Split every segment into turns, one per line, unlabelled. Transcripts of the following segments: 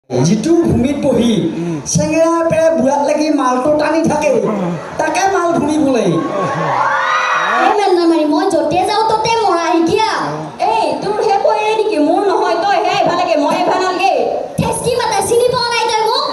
যিটো ভূমিত বহি চেঙেৰা পেৰে বুঢ়াত লাগি মালটো টানি থাকে তাকে মালভূমি বোলে।
মই য'তে যাওঁ ততে মৰা শিকিয়া।
এই তোৰ হে কৈয়ে নেকি? মোৰ নহয়, তই হে আহিবা লাগে, মই আহিবা নালাগে।
ঠেচকি মাতা চিনি পোৱা নাই তই মোক?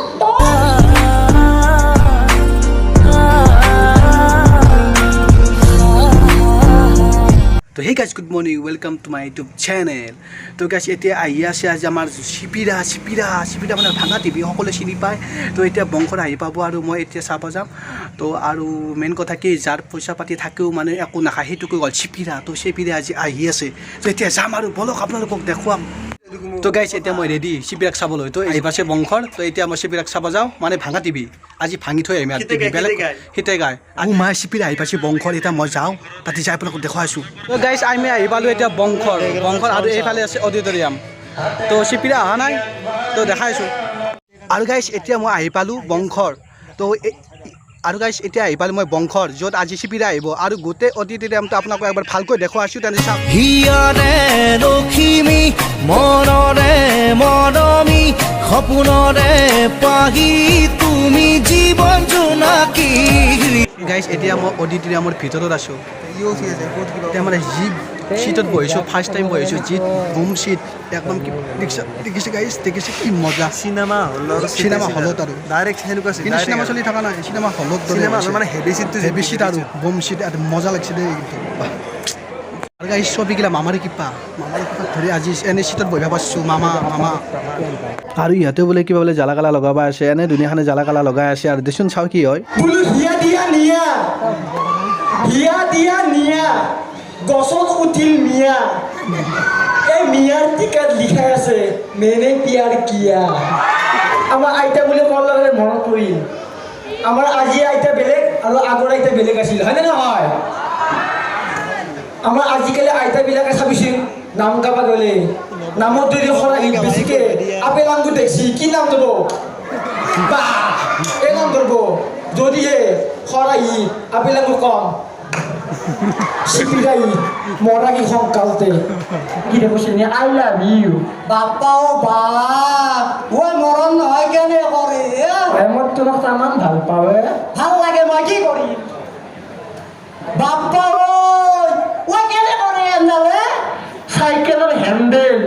তো hey guys good morning, welcome to my YouTube channel. তো গাইজ এতিয়া আহি আছে আজি আমাৰ চিপিৰা মানে ভাঙা টিভি সকলোৱে চিনি পায়। তো এতিয়া বংশত আহি পাব আৰু মই এতিয়া চাব যাম। তো আৰু মেইন কথা কি, যাৰ পইচা পাতি থাকেও মানে একো নাখায় সেইটোকে গ'ল চিপিৰা। তো চিপিৰা আজি আহি আছে, তো এতিয়া যাম আৰু বলক আপোনালোকক দেখুৱাম। তো গাইজ এতিয়া মই ৰেডি চিপিৰাক চাবলৈ। তো আহি পাইছে বংশৰ। তো এতিয়া মই চিপিৰাক চাব যাওঁ, মানে ভাঙা টিভি আজি ভাঙি থৈ আহিম আৰু টিভি বেলেগ সিতে গায় আৰু মাই চিপিৰা আহি পাইছে বংশৰ। এতিয়া মই যাওঁ তাতে যাই আপোনালোকক দেখুৱাইছোঁ। তো গাইজ আমি আহি পালোঁ এতিয়া বংশৰ আৰু এইফালে আছে অডিটৰিয়াম। তো চিপিৰা অহা নাই, তো দেখাইছোঁ। আৰু গাইজ এতিয়া মই আহি পালোঁ বংশৰ। তো আৰু গাইজ এতিয়া আহি পালোঁ মই বংশৰ, য'ত আজি চিপিৰা আহিব আৰু গোটেই অডিটৰিয়ামটো আপোনালোকক এবাৰ ভালকৈ দেখুৱাইছোঁ। তেনে চাওক।
হিয়াৰে লখিমী মনৰে মৰমী সপোনৰে পাহি তুমি জীৱন জোনাকী।
গাইজ এতিয়া মই অডিটৰিয়ামৰ ভিতৰত আছোঁ। এতিয়া মানে যি চিটত বহিছোঁ, ফাৰ্ষ্ট টাইম বহিছোঁ, যি বুম চিট একদম দেখিছে গাইজ, দেখিছে কি মজা। চিনেমা হলত আৰু
ডাইৰেক্ট সেনেকুৱা
কিন্তু চিনেমা চলি থকা নাই, চিনেমা হলত
মানে হেভি
চিট আৰু বুম চিট মজা লাগিছে দেই কিন্তু। আৰু গাইজ ছবিগিলা মামাৰে কিপা ধৰি আজি এনে চিটত বহিব পাৰছোঁ। মামা আৰু ইহঁতে বোলে কিবা বোলে জ্বালা কালা লগাব আছে, এনে ধুনীয়াখনে জ্বালা কালা লগাই আছে। আৰু দেচোন চাওঁ কি হয়।
বোলো হিয়া দিয়া নিয়া গছত উঠিল মিয়া, এই মিয়াৰ টিকাত লিখাই আছে মেনে পিয়াৰ কিয়া। আমাৰ আইতা বুলি কোৱাৰ লগে মনত পৰিল আমাৰ আজি আইতা বেলেগ আৰু আগৰ আইতা বেলেগ আছিল, হয়নে নহয়? আমাৰ আজিকালি আইতাবিলাকে চাবিছিল নাম কাবা গ'লে নামত যদি সৰাই বেছিকে আপেল আঙুৰ দেখছি কি নাম দিব? বা এই নাম ধৰব। যদিহে সৰাই আপেল আঙুৰ কম চিপিৰাই মৰা কি সংকালতে কি দেখছি আই লাভ ইউ বাপ্পা অ বা মই মৰম নহয় কেনে কৰে মই তোমাক তামান ভাল পাওঁ ভাল লাগে মই কি কৰিম বাপ্পা ঐ কেনে কৰে এনে চাইকেলৰ হেণ্ডেল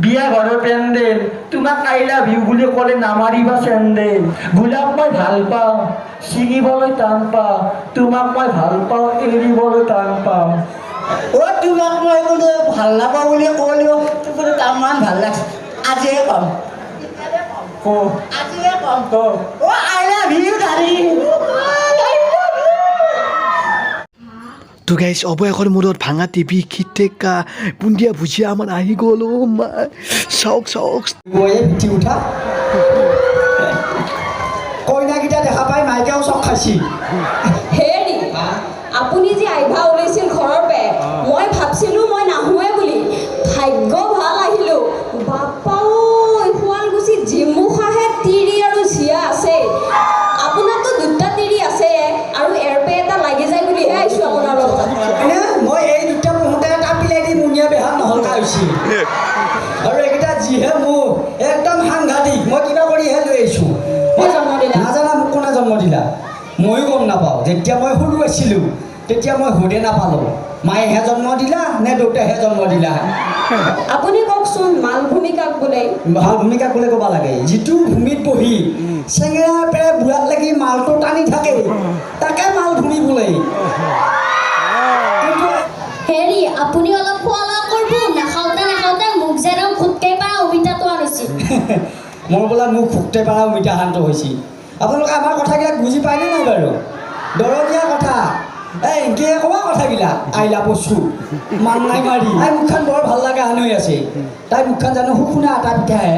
বিয়া ঘৰৰ পেণ্ডেল তোমাক আই লাভ ইউ বুলি ক'লে নামাৰিবা চেণ্ডেল। গোলাপ মই ভাল পাওঁ ছিঙিবলৈ টান পাওঁ, তোমাক মই ভাল পাওঁ এৰিবলৈ টান পাওঁ। তোমাক মই কোনো ভাল নাপাওঁ বুলি ক'লেও তোমাৰ তামান ভাল লাগছে। আজিহে কম আজিহে কম আই লাভ ইউ দাদী।
তো গাইজ অৱশেষৰ মূৰত ভাঙা টিভি খিটেকা বুন্দিয়া ভুজিয়া আমাৰ আহি গ'ল। অ' মা চাওক
উঠি উঠা কইনাকেইটা দেখা পাই মাইকেও চক খাইছি।
হেৰি আপুনি যে আহিবা ওলাইছিল ঘৰৰ পে, মই ভাবছিলো মই নাহোৱে বুলি। ভাগ্য ভাল আহিলো। বাপ্পা ঐ শুৱালকুছিত জিমুখাহে তিৰি আৰু জিয়া আছে। আপোনাৰতো দুটা তিৰি আছে আৰু এৰপে এটা লাগি যায় বুলিহে আহিছোঁ আপোনাৰ লগত।
মই এই দুটা পোহোঁতে এটা পিলাই দি মুনিয়া বেহাৰ নহলকা হৈছিল আৰু এইকেইটা যিহে মোক একদম সাংঘাতিক। মই কিবা কৰিহে লৈ আহিছোঁ।
মই জন্ম দিলা
নাজানা মোক কোনে জন্ম দিলা? ময়ো গম নাপাওঁ। যেতিয়া মই সৰু আছিলোঁ তেতিয়া মই সুধে নাপালোঁ মায়েহে জন্ম দিলা নে দেউতাহে জন্ম দিলা।
আপুনি কওকচোন মালভূমি কাক বোলে?
ভাল ভূমিকা ক'লে ক'ব লাগে যিটো ভূমিত বহি চেঙেৰা পেৰে বুঢ়াত লাগি মালটো টানি থাকে তাকে মালভূমি বোলে।
হেৰি আপুনি অলপ খোৱা লোৱা কৰিব, নাখাওঁতে মোক যেন খুটকে পাৰা অমিতাটো আনিছিল।
মোৰ বোলা মোক খুটে পাৰা অমিতা শান্ত হৈছিল। আপোনালোকে আমাৰ কথাবিলাক বুজি পায়নে নাই বাৰু? দৰঙীয়া কথা এই এনকে কোৱা কথাবিলাক আইলা বস্তু মান নাই মাৰি তাই মুখখন বৰ ভাল লগা হান হৈ আছে। তাই মুখখন জানো শুনা এটা পিঠাহে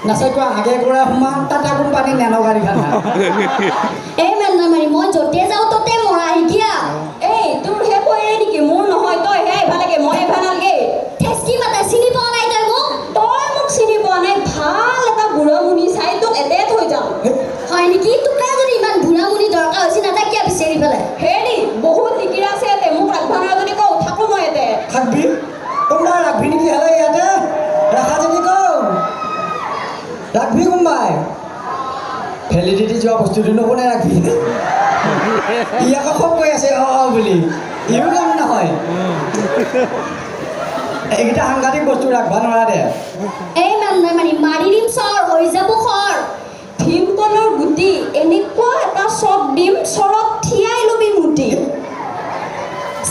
নাচাই কোৱা আগে কৰা সোমান টাটা কোম্পানী নেনো গাড়ী খানা।
এই মেলনামাৰী মই য'তে যাওঁ ততে মৰা শিকিয়া।
এই তোৰ হে কৈয়ে নেকি? মোৰ নহয়, তই হে আহিবা লাগে, মই আহিবা নালাগে।
ঠেচকি মাতা চিনি পোৱা নাই তই মোক?
তই মোক চিনি পোৱা নাই। ভাল এটা বুঢ়া মুনি চাই তোক এতে থৈ যাম।
হয় নেকি? তোকে যদি ইমান বুঢ়া মুনি দৰকাৰ হৈছে নাথাক কিয় বিচাৰি পেলাই?
হেৰি বহুত দিকিৰা আছে ইয়াতে, মোক ৰাখবা নোৱাৰা যদি কওঁ থাকোঁ মই ইয়াতে।
থাকবি তোমরা রাখবি নাকি হেলে ইয়াতে রাখা যদি কও রাখবি কোন ভাই ভেলিডিটি যোৱা বস্তুটো নুশুনে ৰাখি ই আকৌ খুব কৈ আছে বুলি ইও কাম নহয় এইকেইটা সাংঘাতিক বস্তু ৰাখবা নোৱাৰা দে
এই মান নাই মানে মাৰি দিম চৰ হৈ যাব খৰ
ভীমকলৰ গুটি এনেকুৱা এটা চক দিম চৰত থিয়াই ল'বি মুটি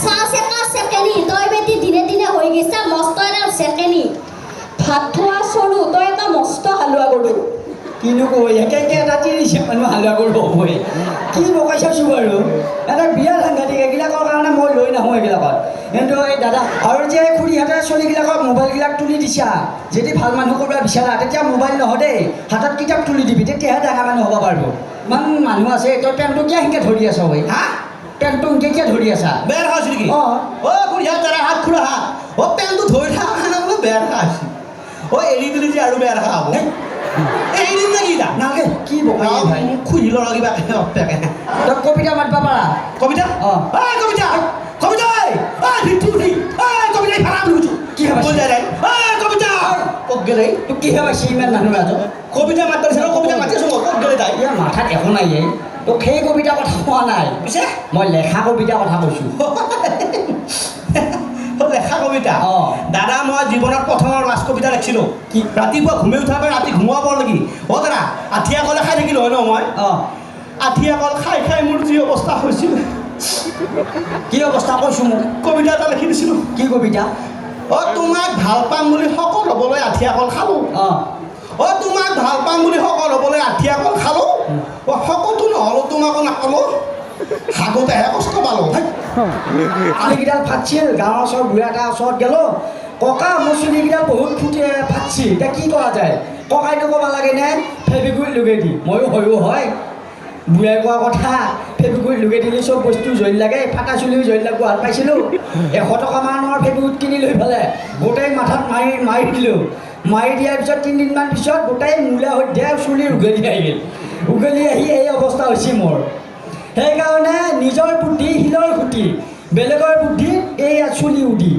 চাহ চেকা চেকেনি তই বেটি দিনে দিনে হৈ গৈছা মস্ত এডাল চেকেনি
ভাত খোৱা চৰু তই এটা মস্ত হালোৱা গৰু
কিনো কয় একে একে এটা 30 মানুহ হালোৱা কৰিব হ'বই কি বকাই চাইছোঁ বাৰু এটা বিৰাট সাংঘাতিক এইবিলাকৰ কাৰণে মই লৈ নাহোঁ এইবিলাকত কিন্তু এই দাদা আৰু যে খুৰীহঁতে চলিবিলাকক মোবাইলবিলাক তুলি দিছা যদি ভাল মানুহ কৰিব বিচাৰা তেতিয়া মোবাইল নহয় দেই হাতত কিতাপ তুলি দিবি তেতিয়াহে ডাঙৰ মানুহ হ'ব পাৰিব ইমান মানুহ আছে তই পেণ্টটো কিয় সেনেকৈ ধৰি আছ ঐ হা পেণ্টটো কিয় ধৰি আছা
বেয়া দেখা হৈছিল নেকি
অঁ
খুৰীহা তাৰা হাত খুৰা হাত পেণ্টটো ধৰি থকা কাৰণে বোলে বেয়া দেখা হৈছিল এৰি দিলি যে আৰু বেয়া দেখা হ'ব এৰি দিম নেকি এতিয়া
নালাগে কি বকাই ভাই
খুজি ল'ৰা কিবা অপ্পেকে
তই কবিতা মাতিব পাৰা
কবিতা
অঁ
কবিতা কবিতা ভিতু উঠি কবিতা ভাড়া বুলি কৈছোঁ
কি হ'ব
কবিতা নাই কবিতা ক'ত গ'লে
তোক কি ভাবা ইমান মানুহ আছ
কবিতা মাত দিছে কবিতা মাতি আছোঁ মই ক'ত গ'লে তাই
ইয়াৰ মাথাত একো নাই তোক সেই কবিতা কথা কোৱা নাই
পিছে
মই লেখা কবিতা কথা কৈছোঁ
লেখা কবিতা
অঁ
দাদা মই জীৱনত প্ৰথম আৰু লাষ্ট কবিতা লিখিছিলোঁ
কি
ৰাতিপুৱা ঘুমি উঠাৰ পৰা ৰাতি ঘুমাব নেকি দাদা আঠিয়া কলে খাই থাকিলোঁ হয় ন মই
অঁ
আঠিয়া কল খাই খাই মোৰ যি অৱস্থা হৈছিল
কি অৱস্থা কৈছোঁ মোক
কবিতা এটা লিখি দিছিলোঁ
কি কবিতা
তোমাক ভাল পাম বুলি সকল হ'বলৈ আঠিয়া কল খালোঁ তোমাক ভাল পাম বুলি সকল হ'বলৈ আঠিয়া কল খালোঁ সকলো নহ'লোঁ তোমাকো নাপালোঁ হাগোতেহে কষ্ট পালোঁ
আলিকেইডাল ফাটছিল গাঁৱৰ ওচৰত বুঢ়া এটা ওচৰত গ'লোঁ ককা মোৰ চুলিকেইডাল বহুত ফুটি ফাটছি এতিয়া কি কৰা যায় ককাইটো ক'ব লাগেনে ফেবিকুইক লগাই দি ময়ো হয়ো হয় বুঢ়াই কোৱা কথা ফেবিকুইক লগাই দিলে চব বস্তু জইল লাগে ফাটা চুলিও জইল লাগিব ভাল পাইছিলোঁ 100 টকামানৰ ফেবিকুইক কিনি লৈ পেলাই গোটেই মাথাত মাৰি দিলোঁ মাৰি দিয়াৰ পিছত 3 দিনমান পিছত গোটেই মূলা সৈতে চুলি উঘলি আহিল উঘলি আহি এই অৱস্থা হৈছে মোৰ সেইকাৰণে নিজৰ বুদ্ধি শিলৰ খুটি বেলেগৰ বুদ্ধি এই চুলি উঠি